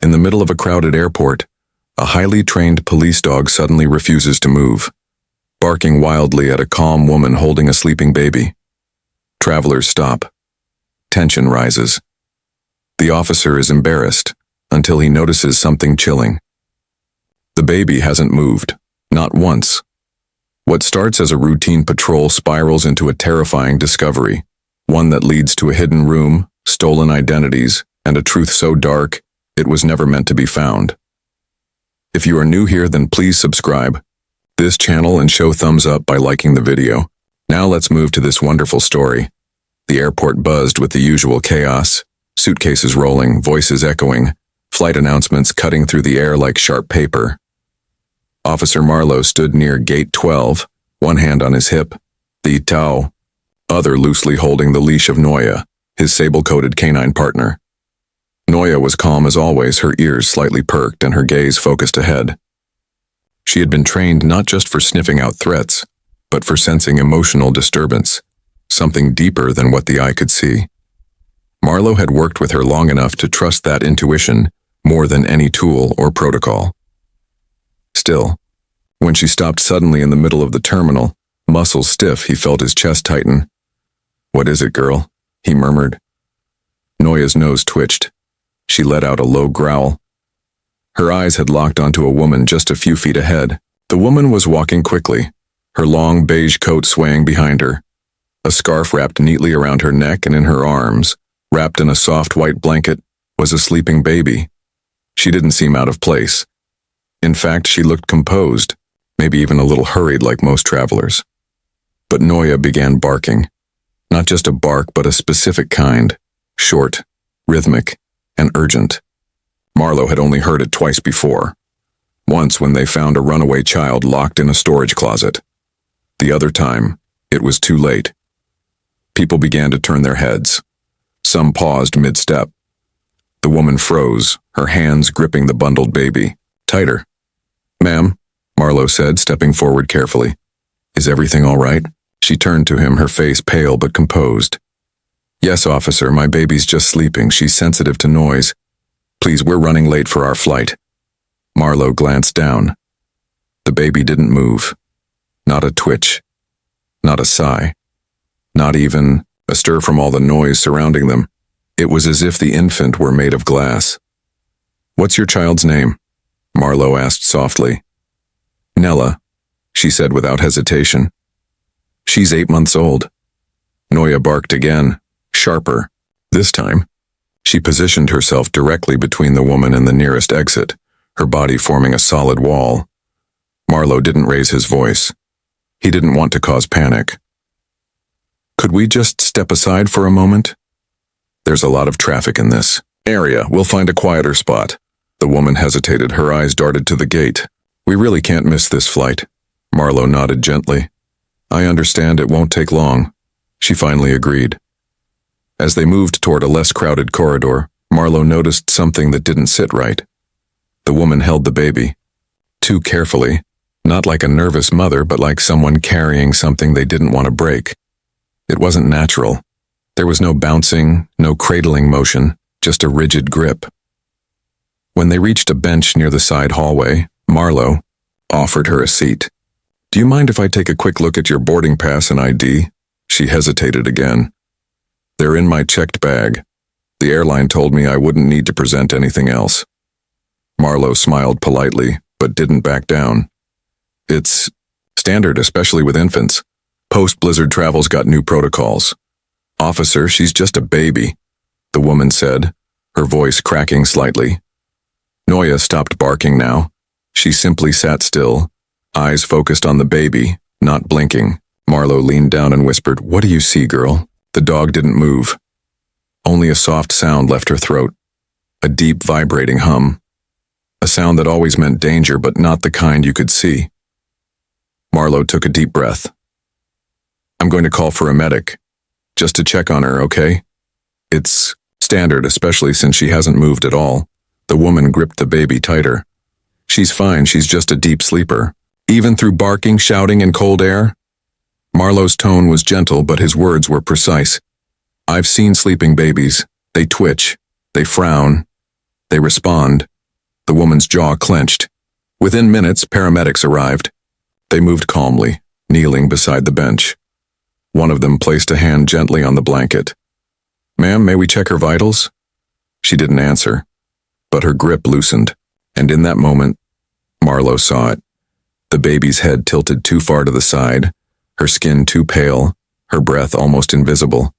In the middle of a crowded airport, a highly trained police dog suddenly refuses to move, barking wildly at a calm woman holding a sleeping baby. Travelers stop. Tension rises. The officer is embarrassed until he notices something chilling. The baby hasn't moved, not once. What starts as a routine patrol spirals into a terrifying discovery, one that leads to a hidden room, stolen identities, and a truth so dark it was never meant to be found. If you are new here, then please subscribe this channel and show thumbs up by liking the video. Now let's move to this wonderful story. The airport buzzed with the usual chaos, suitcases rolling, voices echoing, flight announcements cutting through the air like sharp paper. Officer Marlowe stood near Gate 12, one hand on his hip, the other loosely holding the leash of Noya, his sable-coated canine partner. Noya was calm as always, her ears slightly perked and her gaze focused ahead. She had been trained not just for sniffing out threats, but for sensing emotional disturbance, something deeper than what the eye could see. Marlowe had worked with her long enough to trust that intuition more than any tool or protocol. Still, when she stopped suddenly in the middle of the terminal, muscles stiff, he felt his chest tighten. "What is it, girl?" he murmured. Noya's nose twitched. She let out a low growl. Her eyes had locked onto a woman just a few feet ahead. The woman was walking quickly, her long beige coat swaying behind her. A scarf wrapped neatly around her neck, and in her arms, wrapped in a soft white blanket, was a sleeping baby. She didn't seem out of place. In fact, she looked composed, maybe even a little hurried like most travelers. But Noya began barking. Not just a bark, but a specific kind, short, rhythmic, and urgent. Marlowe had only heard it twice before. Once when they found a runaway child locked in a storage closet. The other time, it was too late. People began to turn their heads. Some paused mid-step. The woman froze, her hands gripping the bundled baby, tighter. "Ma'am," Marlowe said, stepping forward carefully. "Is everything all right?" She turned to him, her face pale but composed. "Yes, officer, my baby's just sleeping. She's sensitive to noise. Please, we're running late for our flight." Marlowe glanced down. The baby didn't move. Not a twitch. Not a sigh. Not even a stir from all the noise surrounding them. It was as if the infant were made of glass. "What's your child's name?" Marlowe asked softly. "Nella," she said without hesitation. "She's 8 months old." Noya barked again, sharper. This time, she positioned herself directly between the woman and the nearest exit, her body forming a solid wall. Marlowe didn't raise his voice. He didn't want to cause panic. "Could we just step aside for a moment? There's a lot of traffic in this area. We'll find a quieter spot." The woman hesitated, her eyes darted to the gate. "We really can't miss this flight." Marlowe nodded gently. "I understand, it won't take long." She finally agreed. As they moved toward a less crowded corridor, Marlowe noticed something that didn't sit right. The woman held the baby. Too carefully, not like a nervous mother, but like someone carrying something they didn't want to break. It wasn't natural. There was no bouncing, no cradling motion, just a rigid grip. When they reached a bench near the side hallway, Marlowe offered her a seat. "Do you mind if I take a quick look at your boarding pass and ID?" She hesitated again. "They're in my checked bag. The airline told me I wouldn't need to present anything else." Marlowe smiled politely, but didn't back down. "It's standard, especially with infants. Post-blizzard travel's got new protocols." "Officer, she's just a baby," the woman said, her voice cracking slightly. Noya stopped barking now. She simply sat still, eyes focused on the baby, not blinking. Marlowe leaned down and whispered, "What do you see, girl?" The dog didn't move. Only a soft sound left her throat. A deep, vibrating hum. A sound that always meant danger, but not the kind you could see. Marlowe took a deep breath. "I'm going to call for a medic. Just to check on her, okay? It's standard, especially since she hasn't moved at all." The woman gripped the baby tighter. "She's fine, she's just a deep sleeper." "Even through barking, shouting, and cold air?" Marlowe's tone was gentle, but his words were precise. "I've seen sleeping babies. They twitch. They frown. They respond. The woman's jaw clenched. Within minutes, paramedics arrived. They moved calmly, kneeling beside the bench. One of them placed a hand gently on the blanket. "Ma'am, may we check her vitals?" She didn't answer, but her grip loosened, and in that moment, Marlowe saw it. The baby's head tilted too far to the side, her skin too pale, her breath almost invisible.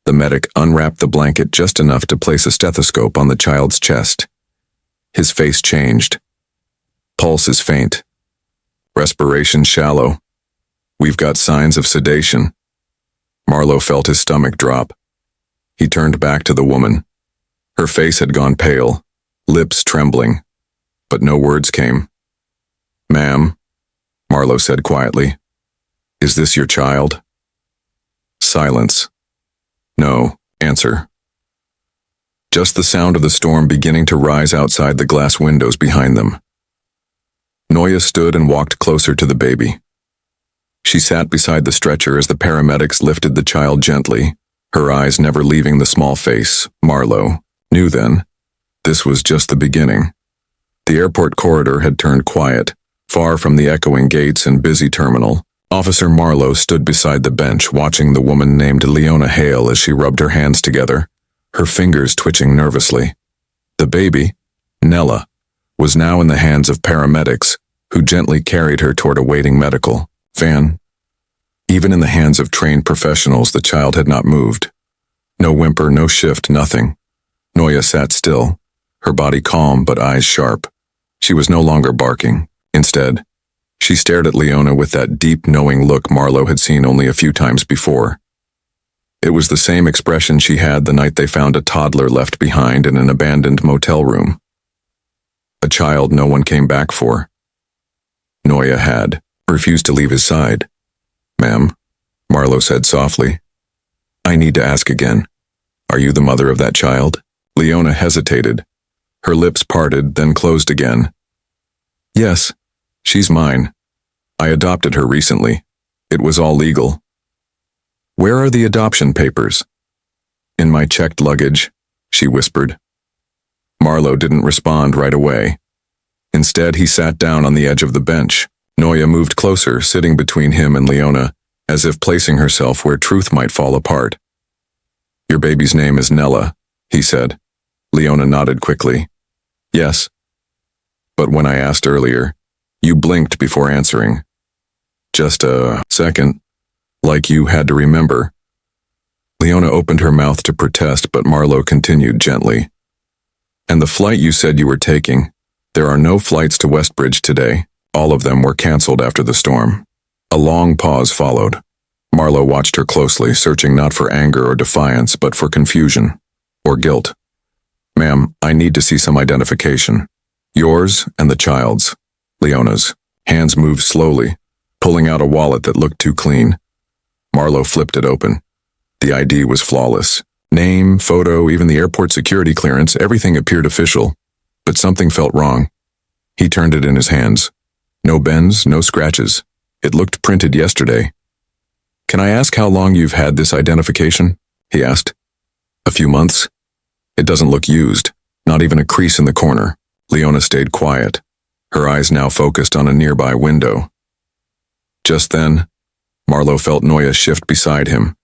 The medic unwrapped the blanket just enough to place a stethoscope on the child's chest. His face changed. Pulse is faint. Respiration shallow. "We've got signs of sedation." Marlowe felt his stomach drop. He turned back to the woman. Her face had gone pale, lips trembling, but no words came. "Ma'am," Marlowe said quietly, "is this your child?" Silence. "No," answer. Just the sound of the storm beginning to rise outside the glass windows behind them. Noya stood and walked closer to the baby. She sat beside the stretcher as the paramedics lifted the child gently, her eyes never leaving the small face. Marlowe knew then. This was just the beginning. The airport corridor had turned quiet, far from the echoing gates and busy terminal. Officer Marlowe stood beside the bench, watching the woman named Leona Hale as she rubbed her hands together, her fingers twitching nervously. The baby, Nella, was now in the hands of paramedics, who gently carried her toward a waiting medical van. Even in the hands of trained professionals, the child had not moved. No whimper, no shift, nothing. Noya sat still, her body calm but eyes sharp. She was no longer barking. Instead, she stared at Leona with that deep, knowing look Marlowe had seen only a few times before. It was the same expression she had the night they found a toddler left behind in an abandoned motel room. A child no one came back for. Noya had refused to leave his side. "Ma'am," Marlowe said softly, "I need to ask again. Are you the mother of that child?" Leona hesitated. Her lips parted, then closed again. "Yes, she's mine. I adopted her recently. It was all legal." "Where are the adoption papers?" "In my checked luggage," she whispered. Marlowe didn't respond right away. Instead, he sat down on the edge of the bench. Noya moved closer, sitting between him and Leona, as if placing herself where truth might fall apart. "Your baby's name is Nella," he said. Leona nodded quickly. "Yes. But when I asked earlier, you blinked before answering. Just a second, like you had to remember." Leona opened her mouth to protest, but Marlowe continued gently. "And the flight you said you were taking, there are no flights to Westbridge today. All of them were canceled after the storm." A long pause followed. Marlowe watched her closely, searching not for anger or defiance, but for confusion or guilt. "Ma'am, I need to see some identification. Yours and the child's." Leona's hands moved slowly, pulling out a wallet that looked too clean. Marlowe flipped it open. The ID was flawless. Name, photo, even the airport security clearance, everything appeared official. But something felt wrong. He turned it in his hands. No bends, no scratches. It looked printed yesterday. "Can I ask how long you've had this identification?" he asked. "A few months. It doesn't look used, not even a crease in the corner." Leona stayed quiet, her eyes now focused on a nearby window. Just then, Marlowe felt Noya shift beside him.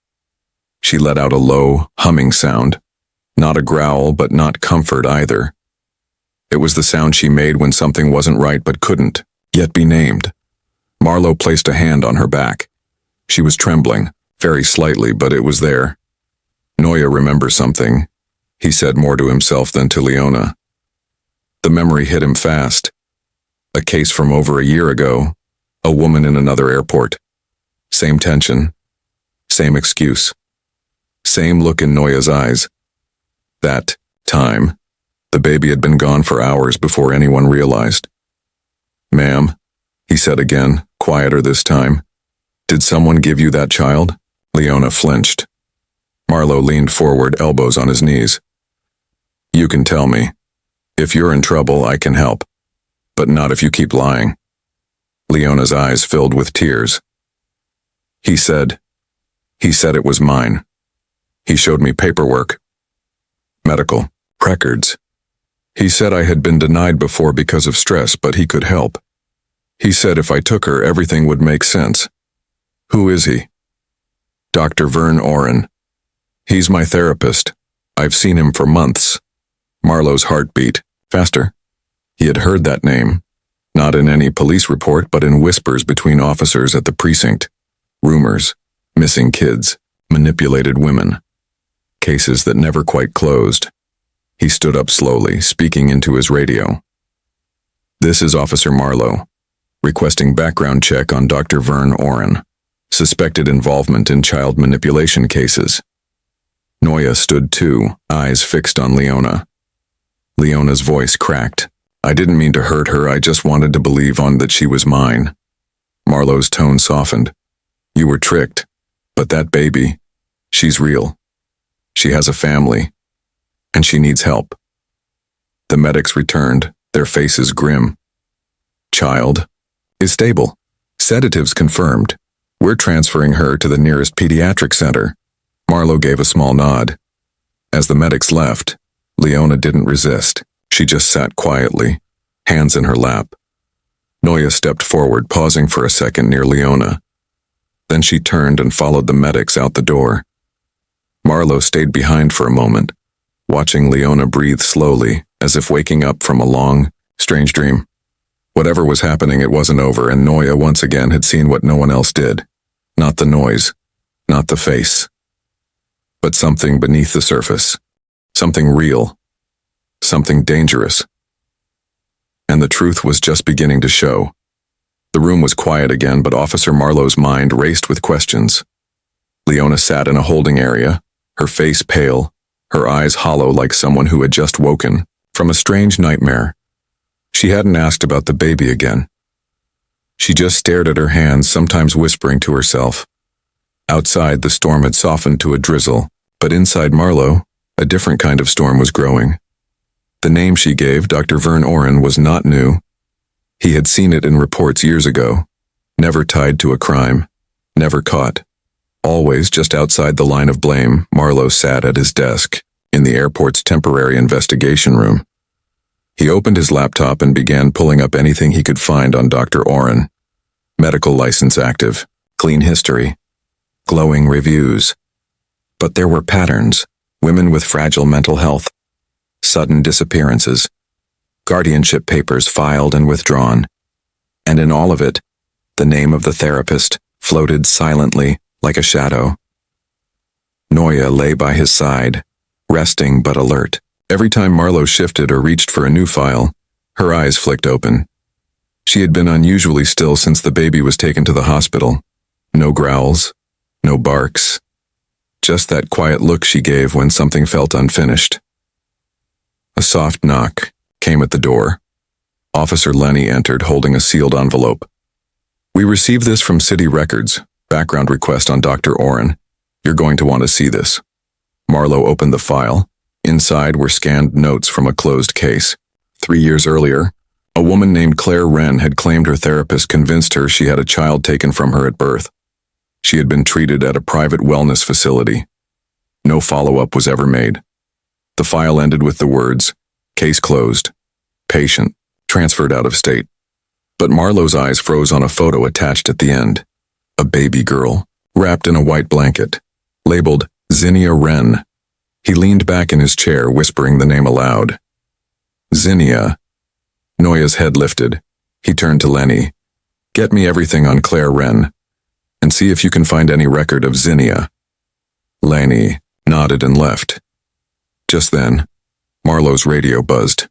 She let out a low, humming sound. Not a growl, but not comfort either. It was the sound she made when something wasn't right but couldn't yet be named. Marlowe placed a hand on her back. She was trembling, very slightly, but it was there. "Noya remembers something," he said more to himself than to Leona. The memory hit him fast. A case from over a year ago, a woman in another airport. Same tension, same excuse, same look in Noya's eyes. That time, the baby had been gone for hours before anyone realized. "Ma'am," he said again, quieter this time, "did someone give you that child?" Leona flinched. Marlowe leaned forward, elbows on his knees. "You can tell me. If you're in trouble, I can help. But not if you keep lying." Leona's eyes filled with tears. He said it was mine. He showed me paperwork. Medical records. He said I had been denied before because of stress, but he could help. He said if I took her, everything would make sense. Who is he? Dr. Vern Oren. He's my therapist. I've seen him for months. Marlowe's heart beat faster. He had heard that name, not in any police report, but in whispers between officers at the precinct. Rumors, missing kids, manipulated women. Cases that never quite closed. He stood up slowly, speaking into his radio. This is Officer Marlowe, requesting background check on Dr. Vern Oren, suspected involvement in child manipulation cases. Noya stood too, eyes fixed on Leona. Leona's voice cracked. I didn't mean to hurt her, I just wanted to believe on that she was mine. Marlowe's tone softened. You were tricked, but that baby, she's real. She has a family, and she needs help. The medics returned, their faces grim. Child is stable. Sedatives confirmed. We're transferring her to the nearest pediatric center. Marlowe gave a small nod. As the medics left, Leona didn't resist. She just sat quietly, hands in her lap. Noya stepped forward, pausing for a second near Leona. Then she turned and followed the medics out the door. Marlowe stayed behind for a moment, watching Leona breathe slowly, as if waking up from a long, strange dream. Whatever was happening, it wasn't over, and Noya once again had seen what no one else did. Not the noise, not the face, but something beneath the surface. Something real. Something dangerous. And the truth was just beginning to show. The room was quiet again, but Officer Marlowe's mind raced with questions. Leona sat in a holding area, her face pale, her eyes hollow like someone who had just woken from a strange nightmare. She hadn't asked about the baby again. She just stared at her hands, sometimes whispering to herself. Outside, the storm had softened to a drizzle, but inside Marlowe, a different kind of storm was growing. The name she gave, Dr. Vern Oren, was not new. He had seen it in reports years ago. Never tied to a crime. Never caught. Always just outside the line of blame, Marlowe sat at his desk, in the airport's temporary investigation room. He opened his laptop and began pulling up anything he could find on Dr. Oren. Medical license active, clean history, glowing reviews. But there were patterns, women with fragile mental health, sudden disappearances, guardianship papers filed and withdrawn. And in all of it, the name of the therapist floated silently like a shadow. Noya lay by his side, resting but alert. Every time Marlowe shifted or reached for a new file, her eyes flicked open. She had been unusually still since the baby was taken to the hospital. No growls, no barks. Just that quiet look she gave when something felt unfinished. A soft knock came at the door. Officer Lenny entered, holding a sealed envelope. We received this from City Records. Background request on Dr. Oren. You're going to want to see this. Marlowe opened the file. Inside were scanned notes from a closed case. 3 years earlier, a woman named Claire Wren had claimed her therapist convinced her she had a child taken from her at birth. She had been treated at a private wellness facility. No follow-up was ever made. The file ended with the words, case closed, patient, transferred out of state. But Marlowe's eyes froze on a photo attached at the end. A baby girl, wrapped in a white blanket, labeled Zinnia Wren. He leaned back in his chair, whispering the name aloud. Zinnia. Noya's head lifted. He turned to Lenny. Get me everything on Claire Wren, and see if you can find any record of Zinnia. Lenny nodded and left. Just then, Marlowe's radio buzzed.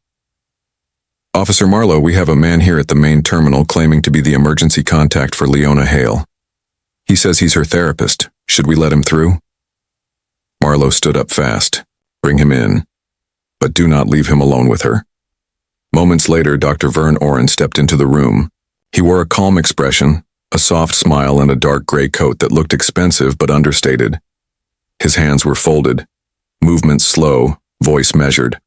Officer Marlowe, we have a man here at the main terminal claiming to be the emergency contact for Leona Hale. He says he's her therapist. Should we let him through? Marlowe stood up fast. Bring him in. But do not leave him alone with her. Moments later, Dr. Vern Oren stepped into the room. He wore a calm expression, a soft smile, and a dark gray coat that looked expensive but understated. His hands were folded, movements slow, voice measured.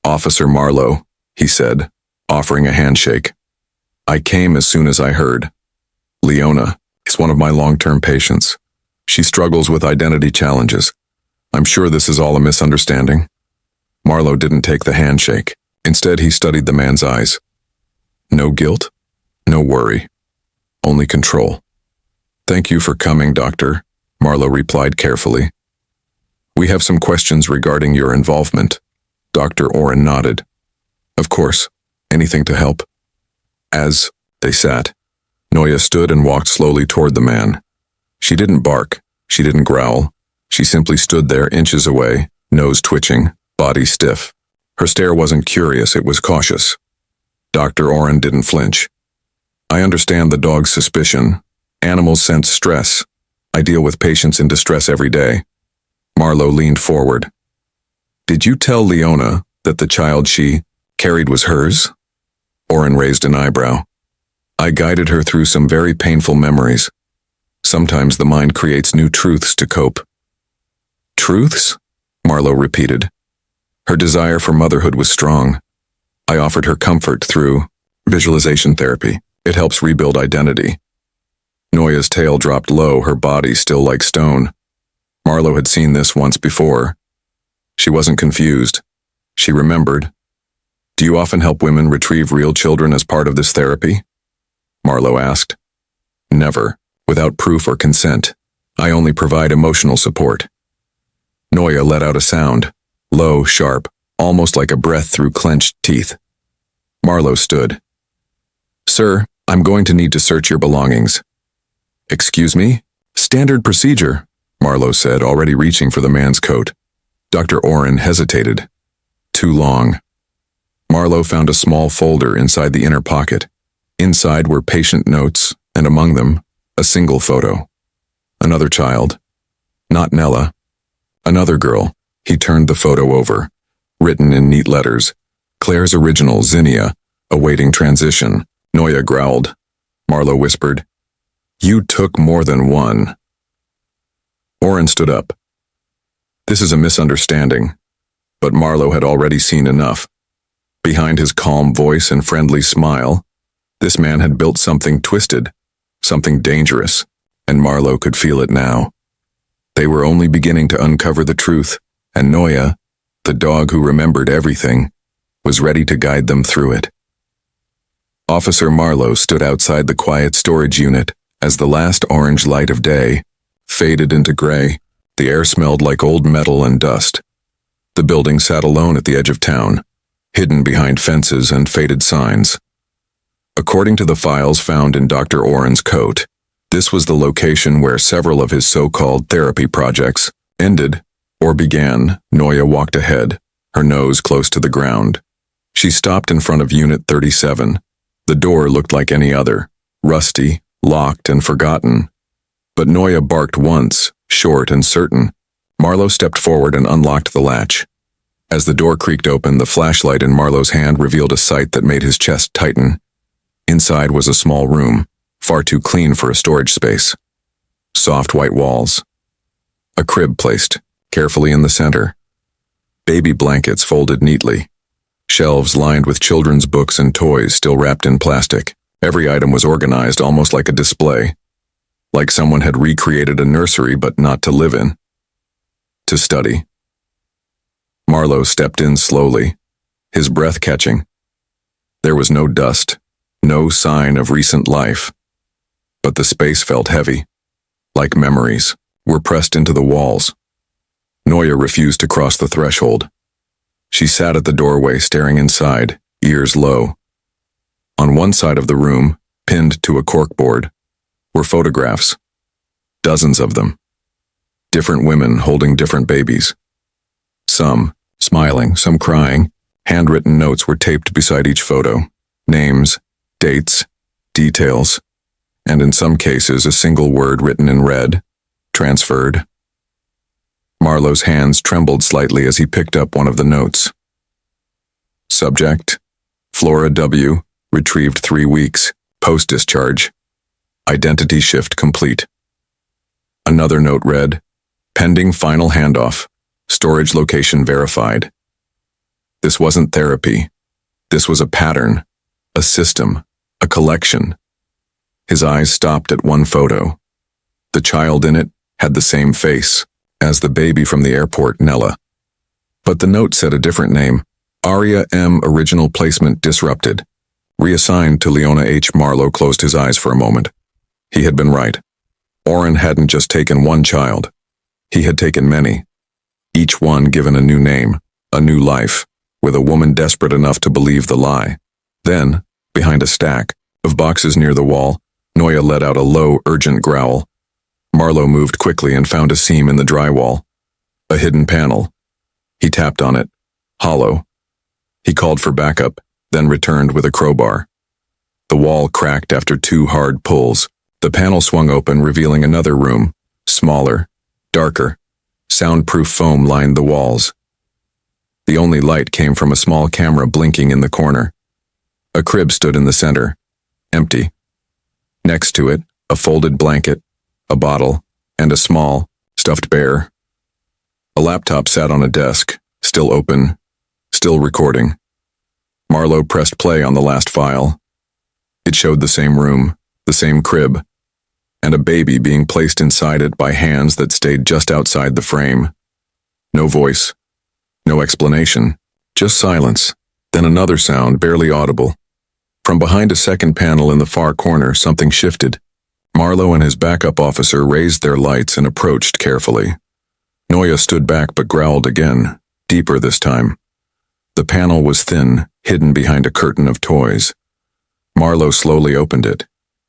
Officer Marlowe, he said, offering a handshake. I came as soon as I heard. Leona is one of my long-term patients. She struggles with identity challenges. I'm sure this is all a misunderstanding. Marlowe didn't take the handshake. Instead, he studied the man's eyes. No guilt, no worry, only control. "Thank you for coming, Doctor," Marlowe replied carefully. "We have some questions regarding your involvement." Dr. Oren nodded. "Of course, anything to help." As they sat, Noya stood and walked slowly toward the man. She didn't bark, she didn't growl. She simply stood there inches away, nose twitching, body stiff. Her stare wasn't curious, it was cautious. Dr. Oren didn't flinch. "I understand the dog's suspicion. Animals sense stress. I deal with patients in distress every day." Marlowe leaned forward. "Did you tell Leona that the child she carried was hers?" Oren raised an eyebrow. "I guided her through some very painful memories. Sometimes the mind creates new truths to cope." "Truths?" Marlowe repeated. "Her desire for motherhood was strong. I offered her comfort through visualization therapy. It helps rebuild identity." Noya's tail dropped low, her body still like stone. Marlowe had seen this once before. She wasn't confused. She remembered. "Do you often help women retrieve real children as part of this therapy?" Marlowe asked. "Never, without proof or consent. I only provide emotional support." Noya let out a sound, low, sharp, almost like a breath through clenched teeth. Marlowe stood. "Sir, I'm going to need to search your belongings." "Excuse me?" "Standard procedure," Marlowe said, already reaching for the man's coat. Dr. Oren hesitated. Too long. Marlowe found a small folder inside the inner pocket. Inside were patient notes, and among them, a single photo. Another child. Not Nella. Another girl. He turned the photo over. Written in neat letters. "Claire's original, Zinnia, awaiting transition." Noya growled. Marlowe whispered, "You took more than one." Oren stood up. "This is a misunderstanding." But Marlowe had already seen enough. Behind his calm voice and friendly smile, this man had built something twisted, something dangerous, and Marlowe could feel it now. They were only beginning to uncover the truth, and Noya, the dog who remembered everything, was ready to guide them through it. Officer Marlowe stood outside the quiet storage unit as the last orange light of day faded into gray. The air smelled like old metal and dust. The building sat alone at the edge of town, hidden behind fences and faded signs. According to the files found in Dr. Oren's coat, this was the location where several of his so-called therapy projects ended or began. Noya walked ahead, her nose close to the ground. She stopped in front of Unit 37. The door looked like any other, rusty, locked, and forgotten. But Noya barked once, short and certain. Marlowe stepped forward and unlocked the latch. As the door creaked open, the flashlight in Marlowe's hand revealed a sight that made his chest tighten. Inside was a small room, far too clean for a storage space. Soft white walls. A crib placed carefully in the center. Baby blankets folded neatly. Shelves lined with children's books and toys still wrapped in plastic. Every item was organized almost like a display. Like someone had recreated a nursery but not to live in. To study. Marlowe stepped in slowly, his breath catching. There was no dust, no sign of recent life. But the space felt heavy, like memories were pressed into the walls. Noya refused to cross the threshold. She sat at the doorway staring inside, ears low. On one side of the room, pinned to a corkboard, were photographs. Dozens of them. Different women holding different babies. Some smiling, some crying. Handwritten notes were taped beside each photo. Names, dates, details, and in some cases a single word written in red. Transferred. Marlowe's hands trembled slightly as he picked up one of the notes. Subject: Flora W., retrieved 3 weeks, post-discharge. Identity shift complete. Another note read, pending final handoff, storage location verified. This wasn't therapy. This was a pattern, a system, a collection. His eyes stopped at one photo. The child in it had the same face as the baby from the airport, Nella. But the note said a different name, Aria M. Original placement disrupted. Reassigned to Leona H. Marlowe closed his eyes for a moment. He had been right. Oren hadn't just taken one child. He had taken many. Each one given a new name, a new life, with a woman desperate enough to believe the lie. Then, behind a stack of boxes near the wall, Noya let out a low, urgent growl. Marlowe moved quickly and found a seam in the drywall. A hidden panel. He tapped on it. Hollow. He called for backup, then returned with a crowbar. The wall cracked after 2 hard pulls. The panel swung open, revealing another room, smaller, darker. Soundproof foam lined the walls. The only light came from a small camera blinking in the corner. A crib stood in the center, empty. Next to it, a folded blanket, a bottle, and a small, stuffed bear. A laptop sat on a desk, still open, still recording. Marlowe pressed play on the last file. It showed the same room, the same crib, and a baby being placed inside it by hands that stayed just outside the frame. No voice, no explanation, just silence, then another sound barely audible. From behind a second panel in the far corner, something shifted. Marlowe and his backup officer raised their lights and approached carefully. Noya stood back but growled again, deeper this time. The panel was thin, hidden behind a curtain of toys. Marlowe slowly opened it.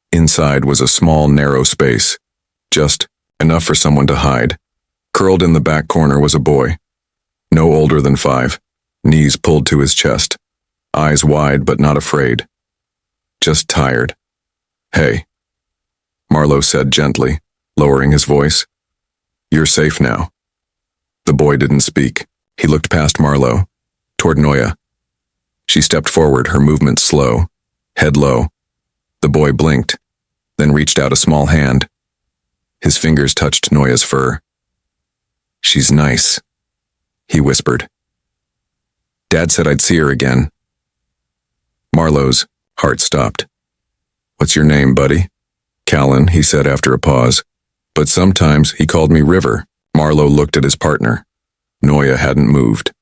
Inside was a small, narrow space, just enough for someone to hide. Curled in the back corner was a boy, no older than 5, knees pulled to his chest, eyes wide but not afraid. Just tired. "Hey," Marlowe said gently, lowering his voice. "You're safe now." The boy didn't speak. He looked past Marlowe, toward Noya. She stepped forward, her movement slow, head low. The boy blinked, then reached out a small hand. His fingers touched Noya's fur. "She's nice," he whispered. "Dad said I'd see her again." Marlowe's heart stopped. "What's your name, buddy?" "Callan," he said after a pause. "But sometimes he called me River." Marlowe looked at his partner. Noya hadn't moved.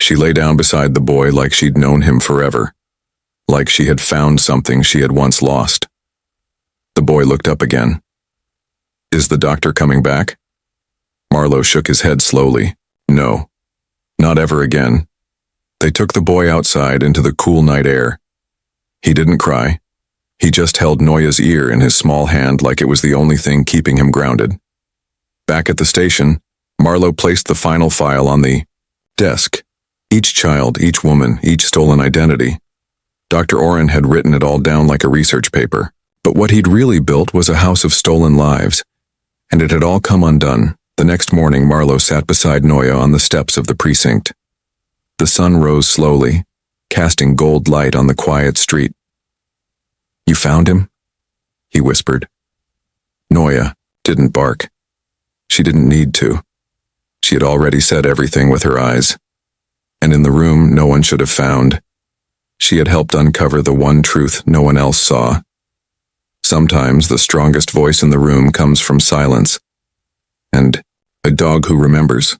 She lay down beside the boy like she'd known him forever, like she had found something she had once lost. The boy looked up again. "Is the doctor coming back?" Marlowe shook his head slowly. "No, not ever again." They took the boy outside into the cool night air. He didn't cry. He just held Noya's ear in his small hand like it was the only thing keeping him grounded. Back at the station, Marlowe placed the final file on the desk. Each child, each woman, each stolen identity. Dr. Oren had written it all down like a research paper. But what he'd really built was a house of stolen lives. And it had all come undone. The next morning, Marlowe sat beside Noya on the steps of the precinct. The sun rose slowly, casting gold light on the quiet street. "You found him?" he whispered. Noya didn't bark. She didn't need to. She had already said everything with her eyes. And in the room no one should have found, she had helped uncover the one truth no one else saw. Sometimes the strongest voice in the room comes from silence. And a dog who remembers.